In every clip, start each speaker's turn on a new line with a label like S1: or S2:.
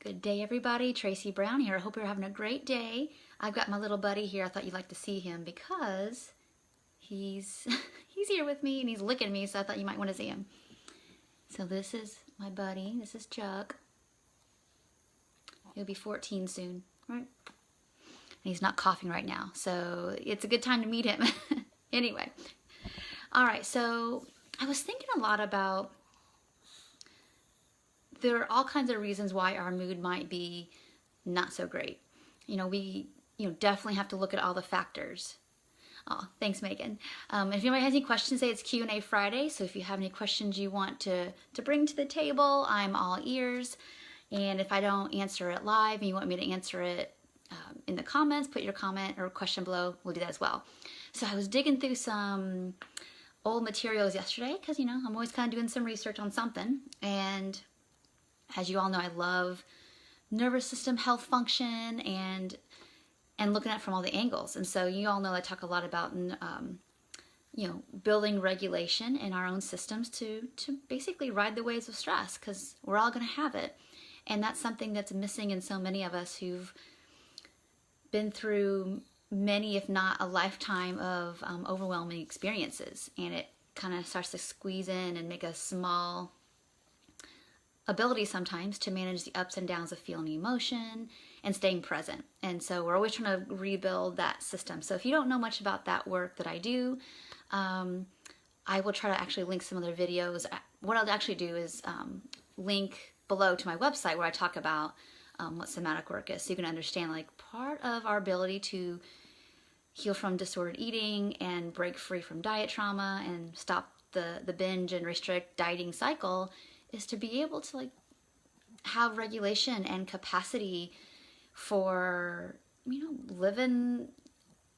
S1: Good day, everybody. Tracy Brown here. I hope you're having a great day. I've got my little buddy here. I thought you'd like to see him because he's he's here with me and he's licking me, so I thought you might want to see him. So this is my buddy. This is Chuck. He'll be 14 soon, right? And he's not coughing right now, so it's a good time to meet him. Anyway, all right, so I was thinking a lot about there are all kinds of reasons why our mood might be not so great. We definitely have to look at all the factors. Oh, thanks, Megan. If anybody has any questions, say it's Q&A Friday. So if you have any questions you want to bring to the table, I'm all ears. And if I don't answer it live and you want me to answer it in the comments, put your comment or question below. We'll do that as well. So I was digging through some old materials yesterday because, I'm always kind of doing some research on something. And as you all know, I love nervous system health function and looking at it from all the angles. And so you all know I talk a lot about, building regulation in our own systems to basically ride the waves of stress, because we're all going to have it. And that's something that's missing in so many of us who've been through many, if not a lifetime of overwhelming experiences. And it kind of starts to squeeze in and make a small ability sometimes to manage the ups and downs of feeling emotion and staying present. And so we're always trying to rebuild that system. So if you don't know much about that work that I do, I will try to actually link some other videos. What I'll actually do is link below to my website where I talk about what somatic work is, so you can understand like part of our ability to heal from disordered eating and break free from diet trauma and stop the binge and restrict dieting cycle is to be able to like have regulation and capacity for living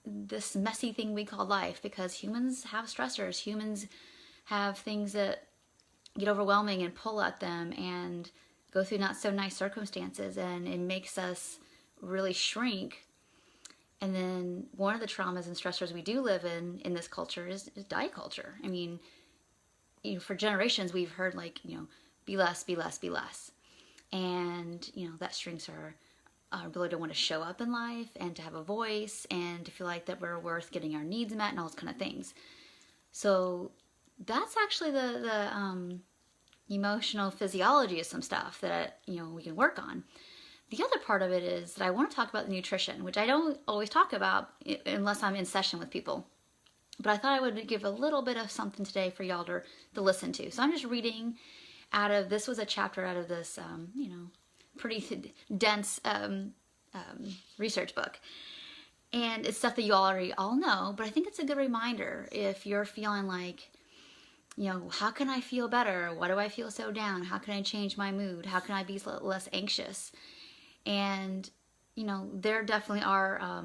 S1: this messy thing we call life, because humans have stressors. Humans have things that get overwhelming and pull at them and go through not so nice circumstances, and it makes us really shrink. And then one of the traumas and stressors we do live in this culture is diet culture. I mean, for generations we've heard like, be less, be less, be less. And, that shrinks our ability to want to show up in life and to have a voice and to feel like that we're worth getting our needs met and all those kind of things. So that's actually the emotional physiology of some stuff that, we can work on. The other part of it is that I want to talk about the nutrition, which I don't always talk about unless I'm in session with people. But I thought I would give a little bit of something today for y'all to listen to. So I'm just reading out of, this was a chapter out of this, pretty dense research book. And it's stuff that you already all know, but I think it's a good reminder if you're feeling like, how can I feel better? Why do I feel so down? How can I change my mood? How can I be less anxious? And, there definitely are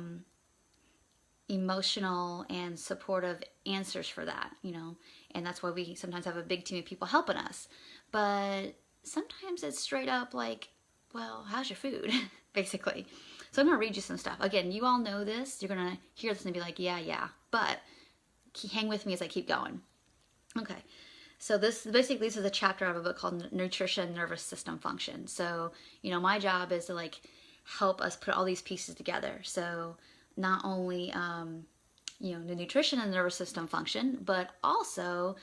S1: emotional and supportive answers for that, and that's why we sometimes have a big team of people helping us. But sometimes it's straight up like, well, how's your food? Basically. So I'm going to read you some stuff. Again, you all know this. You're going to hear this and be like, yeah. But hang with me as I keep going. Okay. So this is a chapter of a book called Nutrition, Nervous System Function. So, my job is to like help us put all these pieces together. So not only, the nutrition and the nervous system function, but also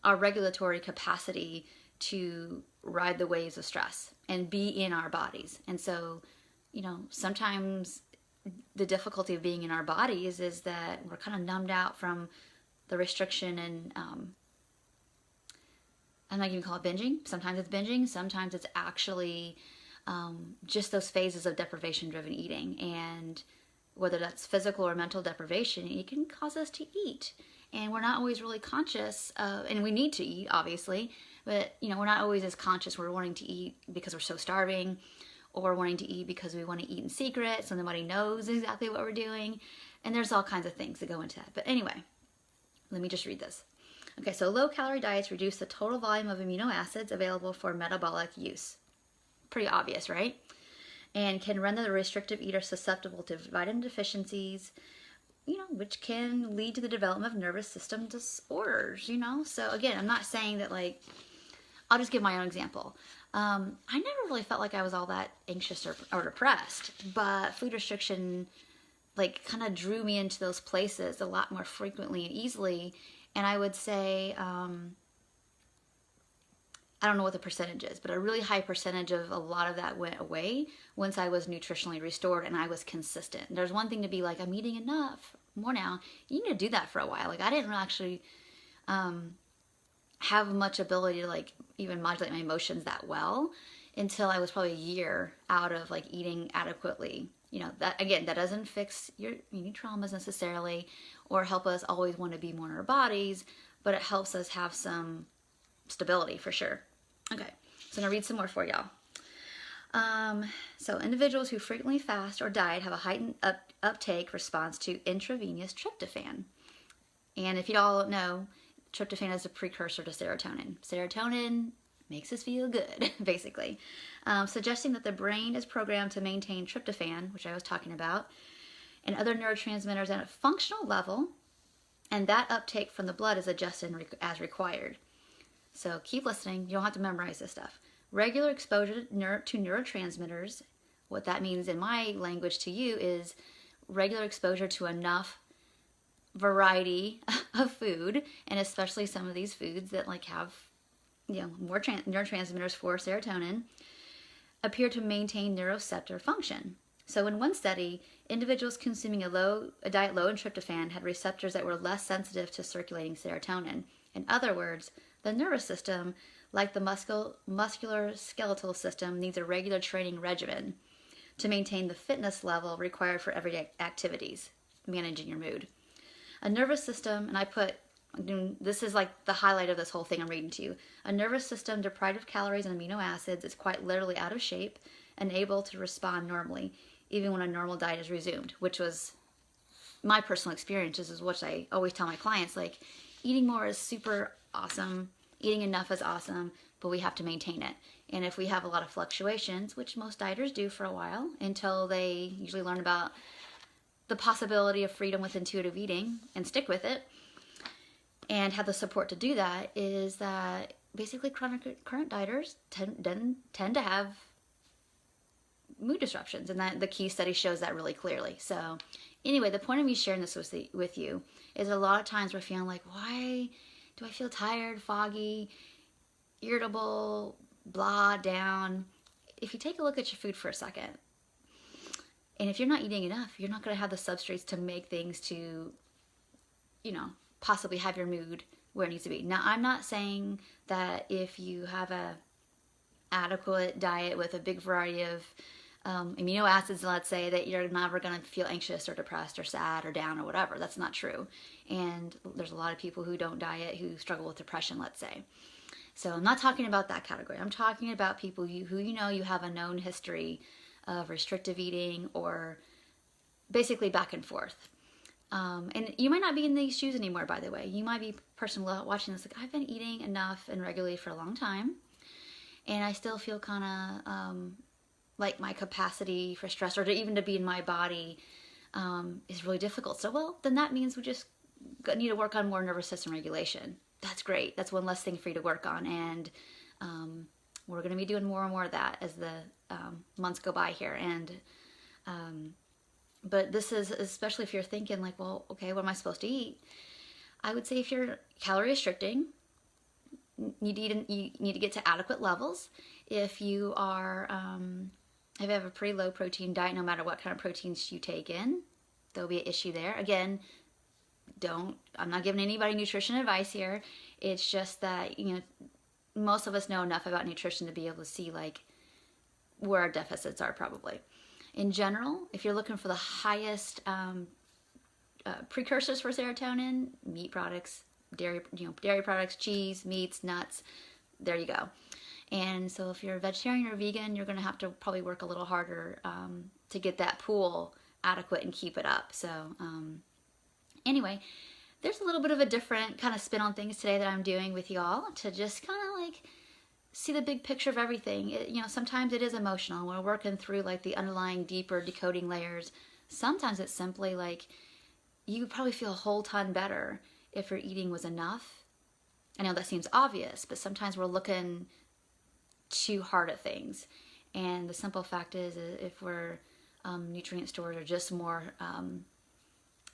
S1: our regulatory capacity to ride the waves of stress and be in our bodies. And so, sometimes the difficulty of being in our bodies is that we're kind of numbed out from the restriction and, I'm not even call it binging. Sometimes it's binging. Sometimes it's actually just those phases of deprivation-driven eating. And whether that's physical or mental deprivation, it can cause us to eat. And we're not always really conscious of, and we need to eat, obviously, but, we're not always as conscious. We're wanting to eat because we're so starving, or wanting to eat because we want to eat in secret so nobody knows exactly what we're doing. And there's all kinds of things that go into that. But anyway, let me just read this. Okay, so low-calorie diets reduce the total volume of amino acids available for metabolic use. Pretty obvious, right? And can render the restrictive eater susceptible to vitamin deficiencies, which can lead to the development of nervous system disorders, So again, I'm not saying that like, I'll just give my own example. I never really felt like I was all that anxious or depressed, but food restriction like kind of drew me into those places a lot more frequently and easily. And I would say, I don't know what the percentage is, but a really high percentage of a lot of that went away once I was nutritionally restored and I was consistent. There's one thing to be like, I'm eating enough more now. You need to do that for a while. Like I didn't actually have much ability to like even modulate my emotions that well until I was probably a year out of like eating adequately. You know, that again, that doesn't fix your traumas necessarily or help us always want to be more in our bodies, but it helps us have some stability for sure. Okay, so I'm gonna read some more for y'all. So individuals who frequently fast or diet have a heightened uptake response to intravenous tryptophan. And if you all don't know, tryptophan is a precursor to serotonin. Serotonin makes us feel good, basically. Suggesting that the brain is programmed to maintain tryptophan, which I was talking about, and other neurotransmitters at a functional level, and that uptake from the blood is adjusted as required. So keep listening. You don't have to memorize this stuff. Regular exposure to neurotransmitters, what that means in my language to you is regular exposure to enough variety of food, and especially some of these foods that like have, you know, more neurotransmitters for serotonin, appear to maintain neuroreceptor function. So in one study, individuals consuming a diet low in tryptophan had receptors that were less sensitive to circulating serotonin. In other words, the nervous system, like the muscular skeletal system, needs a regular training regimen to maintain the fitness level required for everyday activities, managing your mood. A nervous system, and this is like the highlight of this whole thing I'm reading to you. A nervous system deprived of calories and amino acids is quite literally out of shape and able to respond normally, even when a normal diet is resumed, which was my personal experience. This is what I always tell my clients, like, eating more is super awesome, eating enough is awesome, but we have to maintain it. And if we have a lot of fluctuations, which most dieters do for a while, until they usually learn about the possibility of freedom with intuitive eating and stick with it, and have the support to do that, is that basically current dieters tend to have mood disruptions, and that the key study shows that really clearly. So anyway, the point of me sharing this with you is a lot of times we're feeling like, why do I feel tired, foggy, irritable, blah, down? If you take a look at your food for a second, and if you're not eating enough, you're not going to have the substrates to make things to, you know, possibly have your mood where it needs to be. Now, I'm not saying that if you have a adequate diet with a big variety of amino acids, let's say, that you're never going to feel anxious or depressed or sad or down or whatever. That's not true. And there's a lot of people who don't diet who struggle with depression, let's say. So I'm not talking about that category. I'm talking about people who you know you have a known history of restrictive eating or basically back and forth. And you might not be in these shoes anymore, by the way. You might be a person watching this like, I've been eating enough and regularly for a long time, and I still feel kind of like my capacity for stress or even to be in my body is really difficult. So, well, then that means we just need to work on more nervous system regulation. That's great. That's one less thing for you to work on. And we're going to be doing more and more of that as the months go by here. And but this is, especially if you're thinking like, well, okay, what am I supposed to eat? I would say if you're calorie restricting, you need to get to adequate levels. If you are, if you have a pretty low protein diet, no matter what kind of proteins you take in, there'll be an issue there. Again, I'm not giving anybody nutrition advice here. It's just that, you know, most of us know enough about nutrition to be able to see like where our deficits are probably. In general, if you're looking for the highest precursors for serotonin, meat products, dairy products, cheese, meats, nuts, there you go. And so if you're a vegetarian or vegan, you're going to have to probably work a little harder to get that pool adequate and keep it up. So anyway, there's a little bit of a different kind of spin on things today that I'm doing with y'all to just kind of like see the big picture of everything. Sometimes it is emotional. We're working through like the underlying deeper decoding layers. Sometimes it's simply like you would probably feel a whole ton better if your eating was enough. I know that seems obvious, but sometimes we're looking too hard at things. And the simple fact is, if we're nutrient stores are just more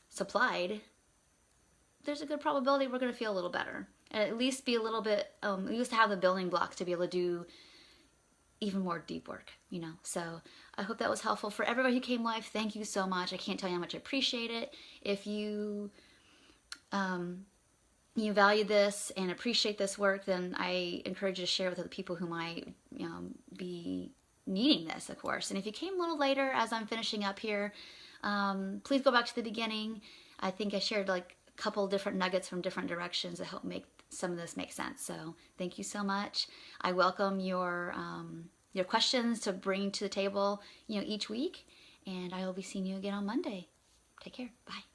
S1: supplied, there's a good probability we're going to feel a little better. And at least be a little bit, at least have the building blocks to be able to do even more deep work, you know. So I hope that was helpful for everybody who came live. Thank you so much. I can't tell you how much I appreciate it. If you you value this and appreciate this work, then I encourage you to share with other people who might be needing this, of course. And if you came a little later as I'm finishing up here, please go back to the beginning. I think I shared like a couple different nuggets from different directions that help make some of this make sense. So thank you so much. I welcome your questions to bring to the table, each week. And I will be seeing you again on Monday. Take care. Bye.